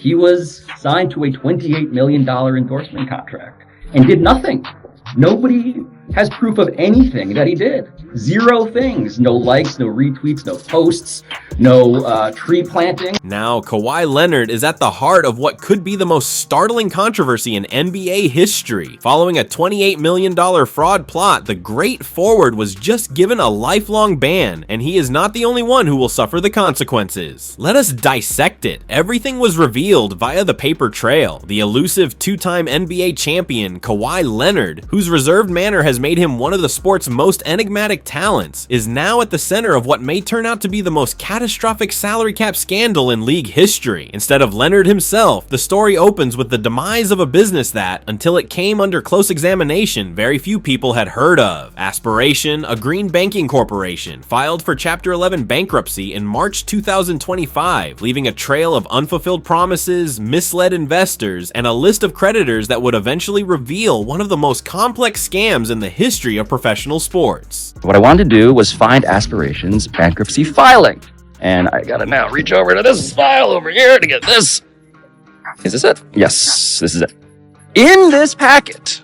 he was signed to a $28 million endorsement contract and did nothing. Nobody has proof of anything that he did. Zero things. No likes, no retweets, no posts, no tree planting. Now, Kawhi Leonard is at the heart of what could be the most startling controversy in NBA history. Following a $28 million fraud plot, the great forward was just given a lifelong ban, and he is not the only one who will suffer the consequences. Let us dissect it. Everything was revealed via the paper trail. The elusive two-time NBA champion, Kawhi Leonard, whose reserved manner has made him one of the sport's most enigmatic talents, is now at the center of what may turn out to be the most catastrophic salary cap scandal in league history. Instead of Leonard himself, the story opens with the demise of a business that, until it came under close examination, very few people had heard of. Aspiration, a green banking corporation, filed for Chapter 11 bankruptcy in March 2025, leaving a trail of unfulfilled promises, misled investors, and a list of creditors that would eventually reveal one of the most complex scams in the history of professional sports. What I wanted to do was find Aspiration's bankruptcy filing. And I gotta now reach over to this file over here to get this. Is this it? Yes, this is it. In this packet,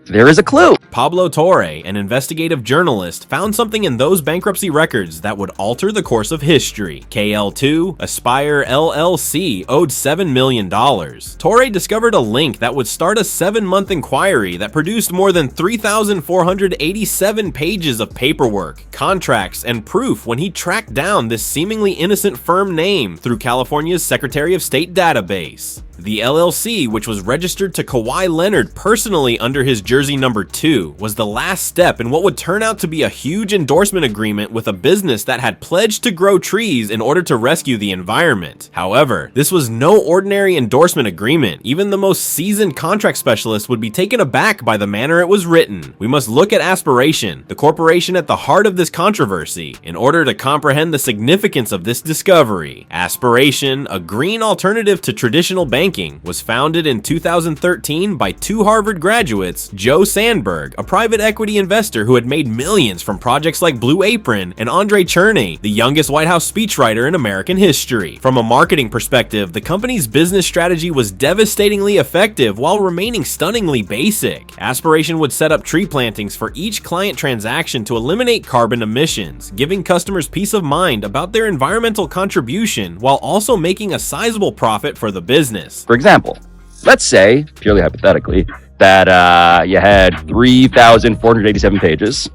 there is a clue. Pablo Torre, an investigative journalist, found something in those bankruptcy records that would alter the course of history. KL2, Aspire LLC, owed $7 million. Torre discovered a link that would start a 7-month inquiry that produced more than 3,487 pages of paperwork, contracts, and proof when he tracked down this seemingly innocent firm name through California's Secretary of State database. The LLC, which was registered to Kawhi Leonard personally under his jersey number 2, was the last step in what would turn out to be a huge endorsement agreement with a business that had pledged to grow trees in order to rescue the environment. However, this was no ordinary endorsement agreement. Even the most seasoned contract specialist would be taken aback by the manner it was written. We must look at Aspiration, the corporation at the heart of this controversy, in order to comprehend the significance of this discovery. Aspiration, a green alternative to traditional banking, was founded in 2013 by 2 Harvard graduates, Joe Sandberg, a private equity investor who had made millions from projects like Blue Apron, and Andre Cherney, the youngest White House speechwriter in American history. From a marketing perspective, the company's business strategy was devastatingly effective while remaining stunningly basic. Aspiration would set up tree plantings for each client transaction to eliminate carbon emissions, giving customers peace of mind about their environmental contribution while also making a sizable profit for the business. For example, let's say, purely hypothetically, that you had 3,487 pages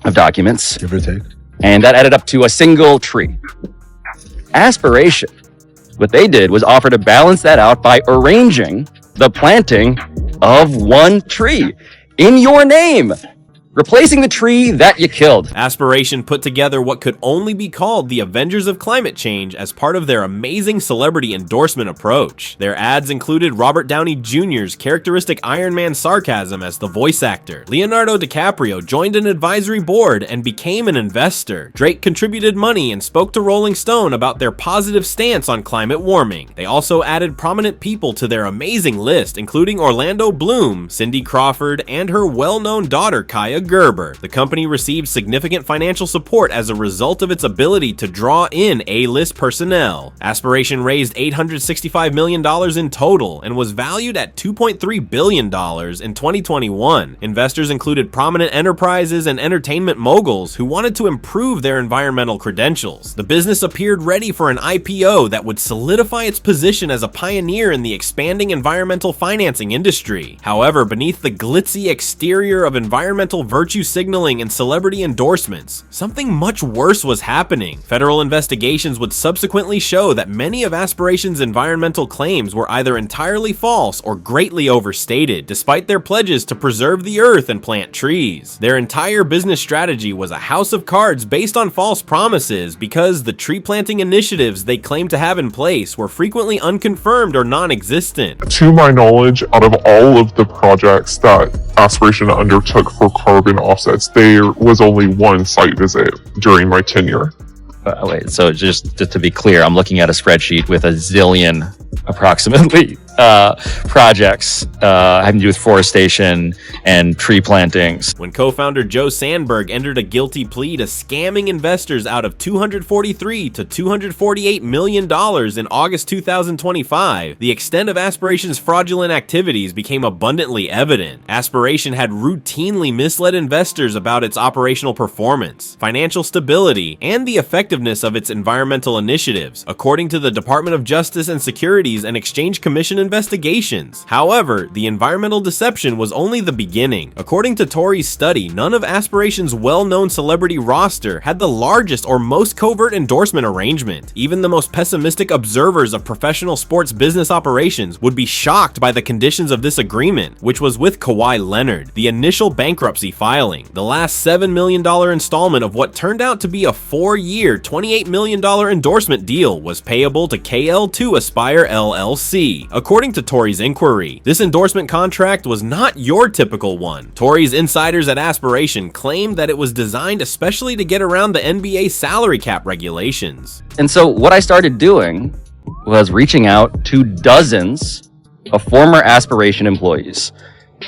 of documents, give or take, and that added up to a single tree. Aspiration, what they did was offer to balance that out by arranging the planting of one tree in your name, replacing the tree that you killed. Aspiration put together what could only be called the Avengers of Climate Change as part of their amazing celebrity endorsement approach. Their ads included Robert Downey Jr.'s characteristic Iron Man sarcasm as the voice actor. Leonardo DiCaprio joined an advisory board and became an investor. Drake contributed money and spoke to Rolling Stone about their positive stance on climate warming. They also added prominent people to their amazing list, including Orlando Bloom, Cindy Crawford, and her well-known daughter Kaya Gerber. The company received significant financial support as a result of its ability to draw in A-list personnel. Aspiration raised $865 million in total and was valued at $2.3 billion in 2021. Investors included prominent enterprises and entertainment moguls who wanted to improve their environmental credentials. The business appeared ready for an IPO that would solidify its position as a pioneer in the expanding environmental financing industry. However, beneath the glitzy exterior of environmental virtue signaling and celebrity endorsements, something much worse was happening. Federal investigations would subsequently show that many of Aspiration's environmental claims were either entirely false or greatly overstated, despite their pledges to preserve the earth and plant trees. Their entire business strategy was a house of cards based on false promises because the tree planting initiatives they claimed to have in place were frequently unconfirmed or non-existent. To my knowledge, out of all of the projects that Aspiration undertook for carbon offsets, there was only one site visit during my tenure. Wait, so just to be clear, I'm looking at a spreadsheet with a zillion approximately projects having to do with forestation and tree plantings. When co-founder Joe Sandberg entered a guilty plea to scamming investors out of $243 to $248 million in August 2025, the extent of Aspiration's fraudulent activities became abundantly evident. Aspiration had routinely misled investors about its operational performance, financial stability, and the effectiveness of its environmental initiatives, according to the Department of Justice and Securities and Exchange Commission investigations. However, the environmental deception was only the beginning. According to Tory's study, none of Aspiration's well-known celebrity roster had the largest or most covert endorsement arrangement. Even the most pessimistic observers of professional sports business operations would be shocked by the conditions of this agreement, which was with Kawhi Leonard, the initial bankruptcy filing. The last $7 million installment of what turned out to be a 4-year, $28 million endorsement deal was payable to KL2 Aspire LLC. According to Tory's inquiry, this endorsement contract was not your typical one. Tory's insiders at Aspiration claimed that it was designed especially to get around the NBA salary cap regulations. And so what I started doing was reaching out to dozens of former Aspiration employees.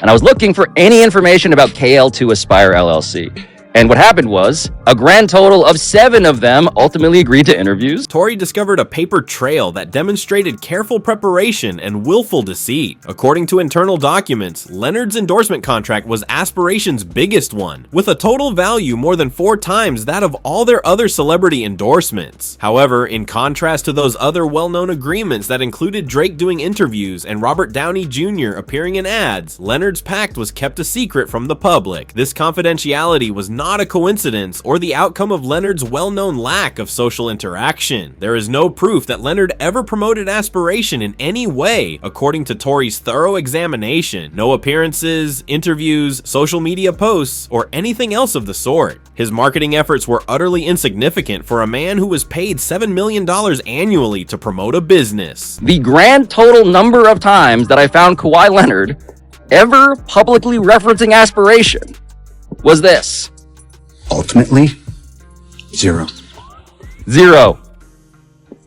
And I was looking for any information about KL2 Aspire LLC. And what happened was, a grand total of 7 of them ultimately agreed to interviews. Tory discovered a paper trail that demonstrated careful preparation and willful deceit. According to internal documents, Leonard's endorsement contract was Aspiration's biggest one, with a total value more than 4 times that of all their other celebrity endorsements. However, in contrast to those other well-known agreements that included Drake doing interviews and Robert Downey Jr. appearing in ads, Leonard's pact was kept a secret from the public. This confidentiality was not a coincidence or the outcome of Leonard's well-known lack of social interaction. There is no proof that Leonard ever promoted Aspiration in any way, according to Tory's thorough examination. No appearances, interviews, social media posts, or anything else of the sort. His marketing efforts were utterly insignificant for a man who was paid $7 million annually to promote a business. The grand total number of times that I found Kawhi Leonard ever publicly referencing Aspiration was this. Ultimately, 0.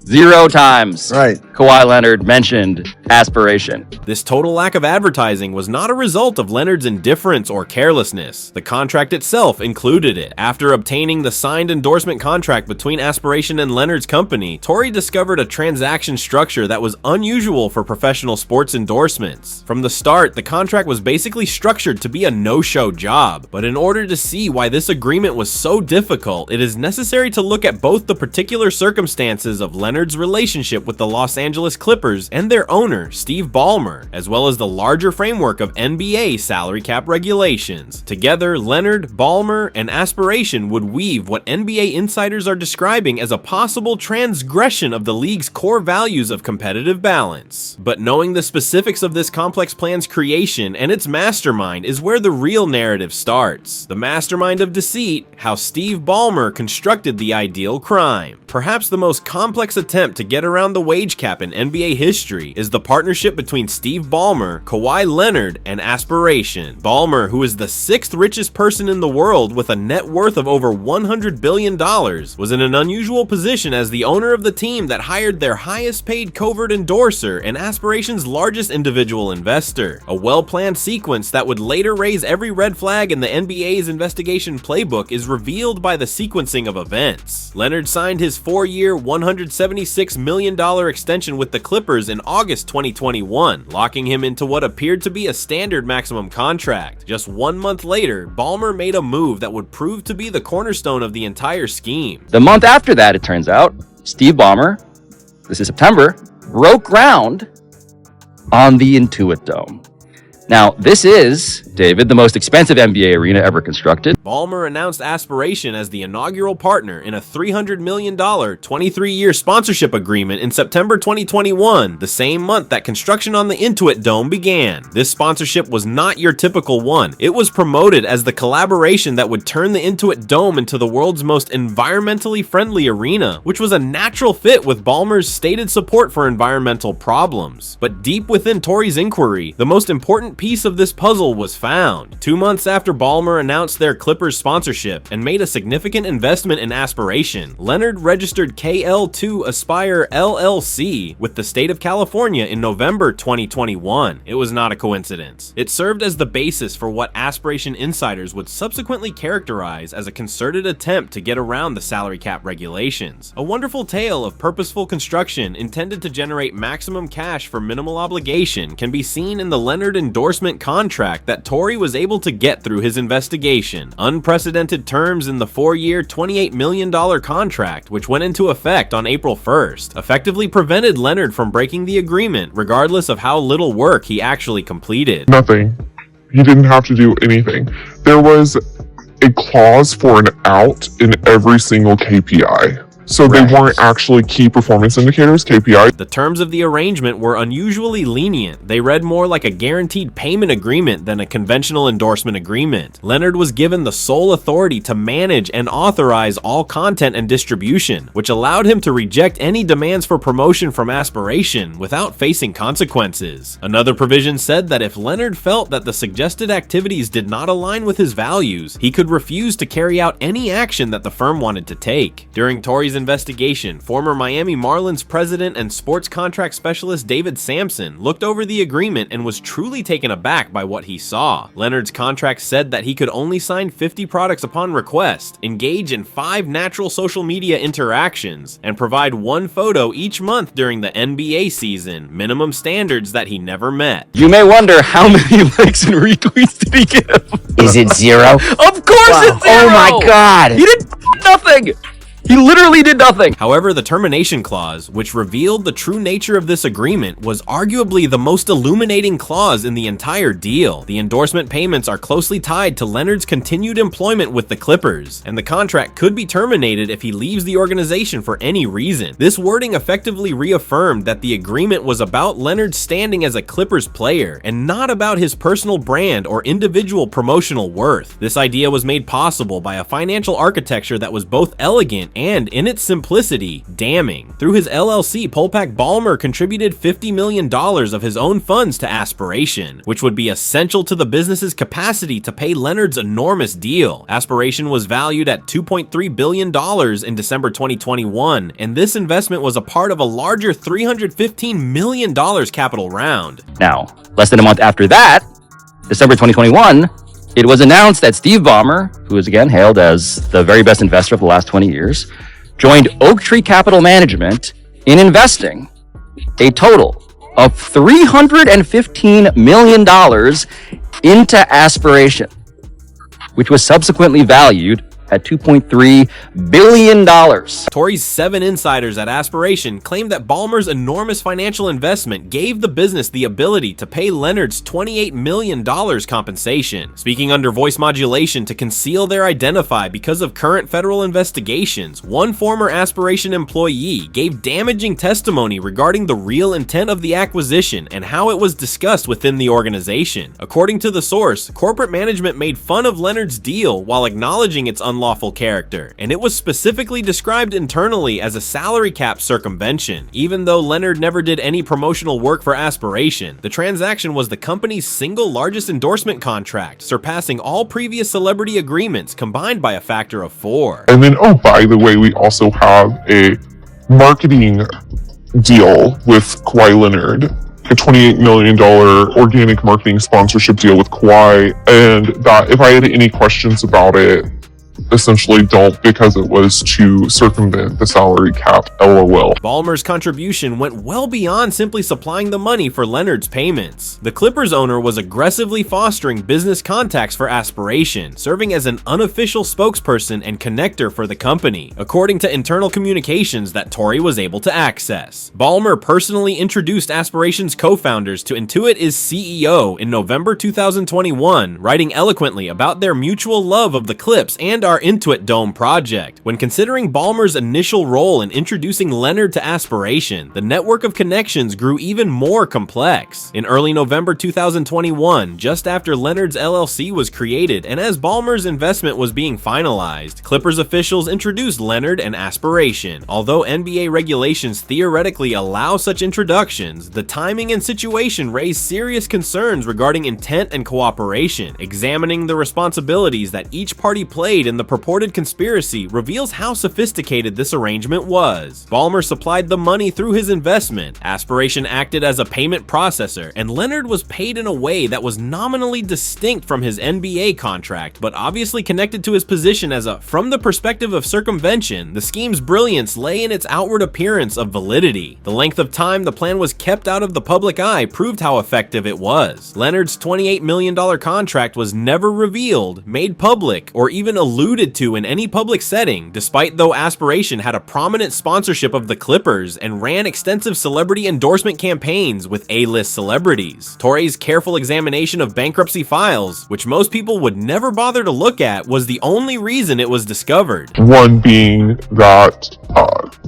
0 times. Right. Kawhi Leonard mentioned Aspiration. This total lack of advertising was not a result of Leonard's indifference or carelessness. The contract itself included it. After obtaining the signed endorsement contract between Aspiration and Leonard's company, Tory discovered a transaction structure that was unusual for professional sports endorsements. From the start, the contract was basically structured to be a no-show job. But in order to see why this agreement was so difficult, it is necessary to look at both the particular circumstances of Leonard's relationship with the Los Angeles Clippers and their owner, Steve Ballmer, as well as the larger framework of NBA salary cap regulations. Together, Leonard, Ballmer, and Aspiration would weave what NBA insiders are describing as a possible transgression of the league's core values of competitive balance. But knowing the specifics of this complex plan's creation and its mastermind is where the real narrative starts. The mastermind of deceit, how Steve Ballmer constructed the ideal crime. Perhaps the most complex attempt to get around the wage cap in NBA history is the partnership between Steve Ballmer, Kawhi Leonard, and Aspiration. Ballmer, who is the 6th richest person in the world with a net worth of over $100 billion, was in an unusual position as the owner of the team that hired their highest paid covert endorser and Aspiration's largest individual investor. A well-planned sequence that would later raise every red flag in the NBA's investigation playbook is revealed by the sequencing of events. Leonard signed his 4-year, $176 million extension with the Clippers in August 2021, locking him into what appeared to be a standard maximum contract. Just 1 month later, Ballmer made a move that would prove to be the cornerstone of the entire scheme. The month after that, it turns out, Steve Ballmer, this is September, broke ground on the Intuit Dome. Now, this is, David, the most expensive NBA arena ever constructed. Ballmer announced Aspiration as the inaugural partner in a $300 million 23-year sponsorship agreement in September 2021, the same month that construction on the Intuit Dome began. This sponsorship was not your typical one. It was promoted as the collaboration that would turn the Intuit Dome into the world's most environmentally friendly arena, which was a natural fit with Ballmer's stated support for environmental problems. But deep within Tory's inquiry, the most important important piece of this puzzle was found. 2 months after Ballmer announced their Clippers sponsorship and made a significant investment in Aspiration, Leonard registered KL2 Aspire LLC with the state of California in November 2021. It was not a coincidence. It served as the basis for what Aspiration insiders would subsequently characterize as a concerted attempt to get around the salary cap regulations. A wonderful tale of purposeful construction intended to generate maximum cash for minimal obligation can be seen in the Leonard endorsement contract that Tory was able to get through his investigation. Unprecedented terms in the 4-year, $28 million contract, which went into effect on April 1st, effectively prevented Leonard from breaking the agreement regardless of how little work he actually completed. Nothing. He didn't have to do anything. There was a clause for an out in every single KPI. So they weren't actually key performance indicators, KPI. The terms of the arrangement were unusually lenient. They read more like a guaranteed payment agreement than a conventional endorsement agreement. Leonard was given the sole authority to manage and authorize all content and distribution, which allowed him to reject any demands for promotion from Aspiration without facing consequences. Another provision said that if Leonard felt that the suggested activities did not align with his values, he could refuse to carry out any action that the firm wanted to take. During Tory's investigation, former Miami Marlins president and sports contract specialist David Sampson looked over the agreement and was truly taken aback by what he saw. Leonard's contract said that he could only sign 50 products upon request, engage in 5 natural social media interactions, and provide 1 photo each month during the NBA season, minimum standards that he never met. You may wonder how many likes and retweets did he give? Is it 0? Of course it's 0! Oh my god! He did nothing! He literally did nothing. However, the termination clause, which revealed the true nature of this agreement, was arguably the most illuminating clause in the entire deal. The endorsement payments are closely tied to Leonard's continued employment with the Clippers, and the contract could be terminated if he leaves the organization for any reason. This wording effectively reaffirmed that the agreement was about Leonard's standing as a Clippers player, and not about his personal brand or individual promotional worth. This idea was made possible by a financial architecture that was both elegant and, in its simplicity, damning. Through his LLC, Polpak Ballmer contributed $50 million of his own funds to Aspiration, which would be essential to the business's capacity to pay Leonard's enormous deal. Aspiration was valued at $2.3 billion in December 2021, and this investment was a part of a larger $315 million capital round. Now, less than a month after that, December 2021, it was announced that Steve Ballmer, who is again hailed as the very best investor of the last 20 years, joined Oaktree Capital Management in investing a total of $315 million into Aspiration, which was subsequently valued at $2.3 billion. Tory's 7 insiders at Aspiration claimed that Ballmer's enormous financial investment gave the business the ability to pay Leonard's $28 million compensation, speaking under voice modulation to conceal their identity because of current federal investigations. One former Aspiration employee gave damaging testimony regarding the real intent of the acquisition and how it was discussed within the organization. According to the source, corporate management made fun of Leonard's deal while acknowledging its unlawful character, and it was specifically described internally as a salary cap circumvention. Even though Leonard never did any promotional work for Aspiration, the transaction was the company's single largest endorsement contract, surpassing all previous celebrity agreements combined by a factor of 4. And then, oh, by the way, we also have a marketing deal with Kawhi Leonard, a $28 million organic marketing sponsorship deal with Kawhi, and that if I had any questions about it, essentially don't, because it was to circumvent the salary cap, LOL. Ballmer's contribution went well beyond simply supplying the money for Leonard's payments. The Clippers owner was aggressively fostering business contacts for Aspiration, serving as an unofficial spokesperson and connector for the company, according to internal communications that Tory was able to access. Ballmer personally introduced Aspiration's co-founders to Intuit as CEO in November 2021, writing eloquently about their mutual love of the Clips and our Intuit Dome project. When considering Ballmer's initial role in introducing Leonard to Aspiration, the network of connections grew even more complex. In early November 2021, just after Leonard's LLC was created and as Ballmer's investment was being finalized, Clippers officials introduced Leonard and Aspiration. Although NBA regulations theoretically allow such introductions, the timing and situation raised serious concerns regarding intent and cooperation. Examining the responsibilities that each party played in the purported conspiracy reveals how sophisticated this arrangement was. Ballmer supplied the money through his investment, Aspiration acted as a payment processor, and Leonard was paid in a way that was nominally distinct from his NBA contract, but obviously connected to his position as a, from the perspective of circumvention, the scheme's brilliance lay in its outward appearance of validity. The length of time the plan was kept out of the public eye proved how effective it was. Leonard's $28 million contract was never revealed, made public, or even alluded to in any public setting, despite though Aspiration had a prominent sponsorship of the Clippers and ran extensive celebrity endorsement campaigns with A-list celebrities. Torre's careful examination of bankruptcy files, which most people would never bother to look at, was the only reason it was discovered. One being that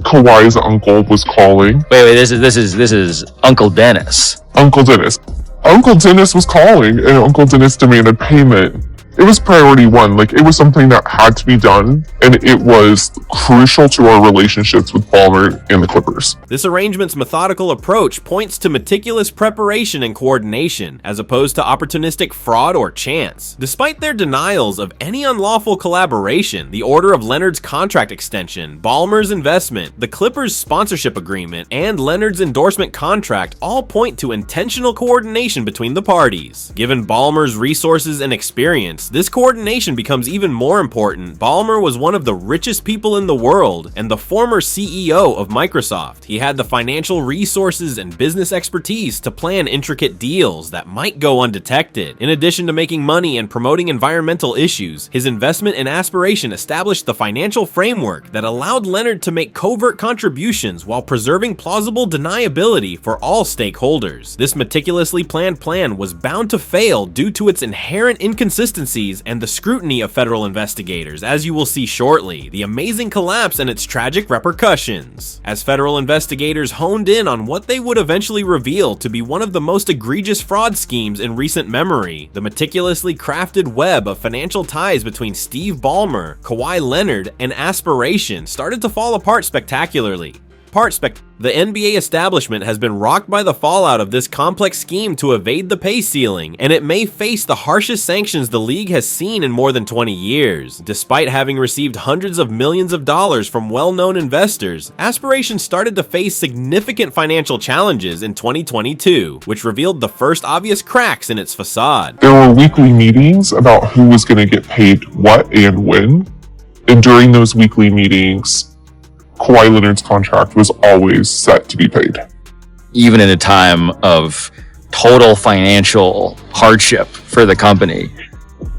Kawhi's uncle was calling. Wait, this is Uncle Dennis. Uncle Dennis. Uncle Dennis was calling, and Uncle Dennis demanded payment. It was priority one. Like, it was something that had to be done, and it was crucial to our relationships with Ballmer and the Clippers. This arrangement's methodical approach points to meticulous preparation and coordination, as opposed to opportunistic fraud or chance. Despite their denials of any unlawful collaboration, the order of Leonard's contract extension, Ballmer's investment, the Clippers' sponsorship agreement, and Leonard's endorsement contract all point to intentional coordination between the parties. Given Ballmer's resources and experience, this coordination becomes even more important. Ballmer was one of the richest people in the world and the former CEO of Microsoft. He had the financial resources and business expertise to plan intricate deals that might go undetected. In addition to making money and promoting environmental issues, his investment in Aspiration established the financial framework that allowed Leonard to make covert contributions while preserving plausible deniability for all stakeholders. This meticulously planned plan was bound to fail due to its inherent inconsistencies and the scrutiny of federal investigators, as you will see shortly, the amazing collapse and its tragic repercussions. As federal investigators honed in on what they would eventually reveal to be one of the most egregious fraud schemes in recent memory, the meticulously crafted web of financial ties between Steve Ballmer, Kawhi Leonard, and Aspiration started to fall apart spectacularly. The NBA establishment has been rocked by the fallout of this complex scheme to evade the pay ceiling, and it may face the harshest sanctions the league has seen in more than 20 years. Despite having received hundreds of millions of dollars from well-known investors, Aspiration started to face significant financial challenges in 2022, which revealed the first obvious cracks in its facade. There were weekly meetings about who was going to get paid what and when, and during those weekly meetings, Kawhi Leonard's contract was always set to be paid. Even in a time of total financial hardship for the company.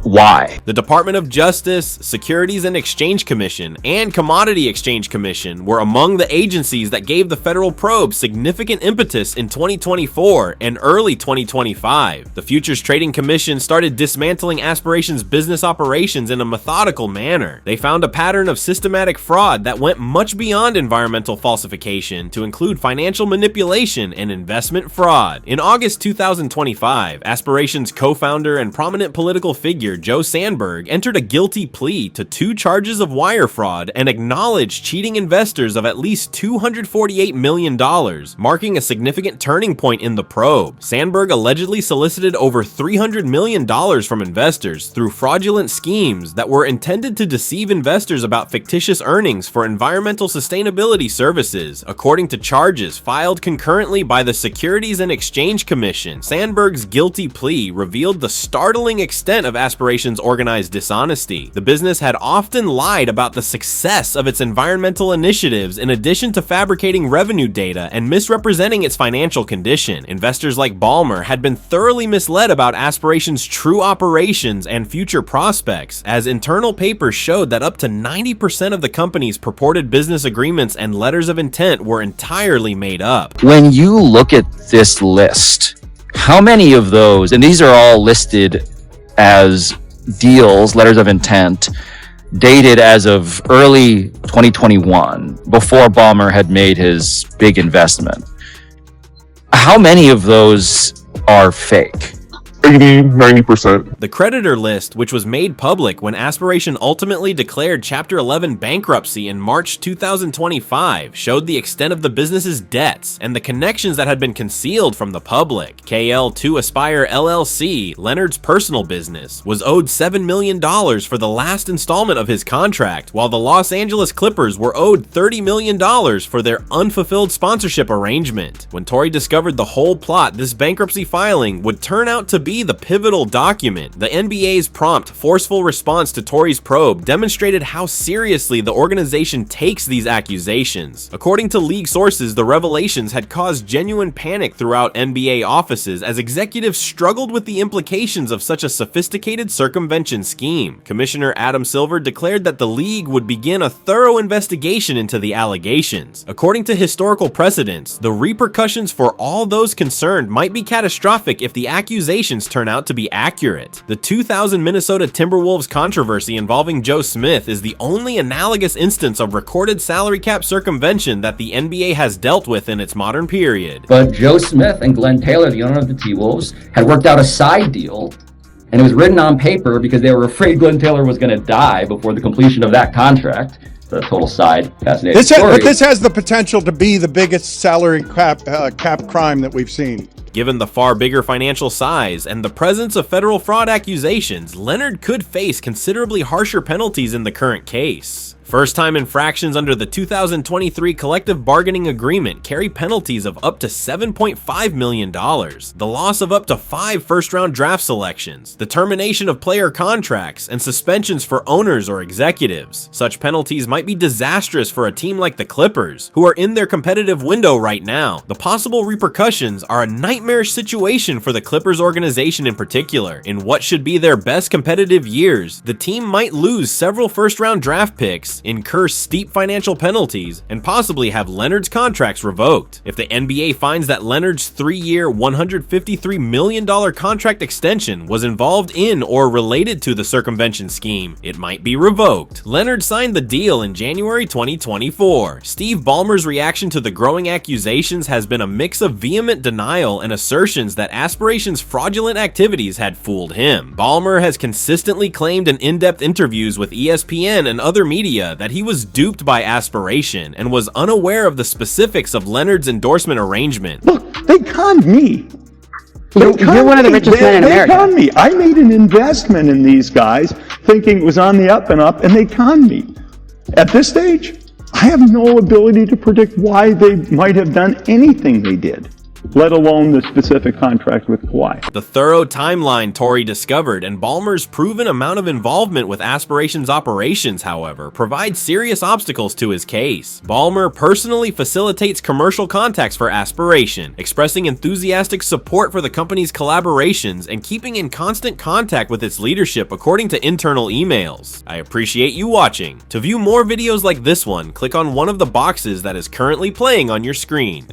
Why? The Department of Justice, Securities and Exchange Commission, and Commodity Exchange Commission were among the agencies that gave the federal probe significant impetus in 2024 and early 2025. The Futures Trading Commission started dismantling Aspiration's business operations in a methodical manner. They found a pattern of systematic fraud that went much beyond environmental falsification to include financial manipulation and investment fraud. In August 2025, Aspiration's co-founder and prominent political figure Joe Sandberg entered a guilty plea to 2 charges of wire fraud and acknowledged cheating investors of at least $248 million, marking a significant turning point in the probe. Sandberg allegedly solicited over $300 million from investors through fraudulent schemes that were intended to deceive investors about fictitious earnings for environmental sustainability services, according to charges filed concurrently by the Securities and Exchange Commission. Sandberg's guilty plea revealed the startling extent of Aspiration's organized dishonesty. The business had often lied about the success of its environmental initiatives in addition to fabricating revenue data and misrepresenting its financial condition. Investors like Ballmer had been thoroughly misled about Aspiration's true operations and future prospects, as internal papers showed that up to 90% of the company's purported business agreements and letters of intent were entirely made up. When you look at this list, how many of those, and these are all listed as deals, letters of intent, dated as of early 2021, before Ballmer had made his big investment. How many of those are fake? 80-90%. The creditor list, which was made public when Aspiration ultimately declared Chapter 11 bankruptcy in March 2025, showed the extent of the business's debts and the connections that had been concealed from the public. KL2 Aspire LLC, Leonard's personal business, was owed $7 million for the last installment of his contract, while the Los Angeles Clippers were owed $30 million for their unfulfilled sponsorship arrangement. When Tory discovered the whole plot, this bankruptcy filing would turn out to be the pivotal document. The NBA's prompt, forceful response to Tory's probe demonstrated how seriously the organization takes these accusations. According to league sources, the revelations had caused genuine panic throughout NBA offices as executives struggled with the implications of such a sophisticated circumvention scheme. Commissioner Adam Silver declared that the league would begin a thorough investigation into the allegations. According to historical precedents, the repercussions for all those concerned might be catastrophic if the accusations turn out to be accurate. The 2000 Minnesota Timberwolves controversy involving Joe Smith is the only analogous instance of recorded salary cap circumvention that the NBA has dealt with in its modern period. But Joe Smith and Glenn Taylor, the owner of the T-Wolves, had worked out a side deal, and it was written on paper because they were afraid Glenn Taylor was going to die before the completion of that contract. The total side, fascinating story. But this has the potential to be the biggest salary cap crime that we've seen. Given the far bigger financial size and the presence of federal fraud accusations, Leonard could face considerably harsher penalties in the current case. First-time infractions under the 2023 collective bargaining agreement carry penalties of up to $7.5 million, the loss of up to 5 first-round draft selections, the termination of player contracts, and suspensions for owners or executives. Such penalties might be disastrous for a team like the Clippers, who are in their competitive window right now. The possible repercussions are a nightmarish situation for the Clippers organization in particular. In what should be their best competitive years, the team might lose several first-round draft picks, incur steep financial penalties, and possibly have Leonard's contracts revoked. If the NBA finds that Leonard's 3-year, $153 million contract extension was involved in or related to the circumvention scheme, it might be revoked. Leonard signed the deal in January 2024. Steve Ballmer's reaction to the growing accusations has been a mix of vehement denial and assertions that Aspiration's fraudulent activities had fooled him. Ballmer has consistently claimed in in-depth interviews with ESPN and other media that he was duped by Aspiration and was unaware of the specifics of Leonard's endorsement arrangement. Look, they conned me. You're one of the richest men in America. They conned me. I made an investment in these guys thinking it was on the up and up, and they conned me. At this stage, I have no ability to predict why they might have done anything they did, let alone the specific contract with Kawhi. The thorough timeline Tory discovered and Ballmer's proven amount of involvement with Aspiration's operations, however, provide serious obstacles to his case. Ballmer personally facilitates commercial contacts for Aspiration, expressing enthusiastic support for the company's collaborations and keeping in constant contact with its leadership according to internal emails. I appreciate you watching. To view more videos like this one, click on one of the boxes that is currently playing on your screen.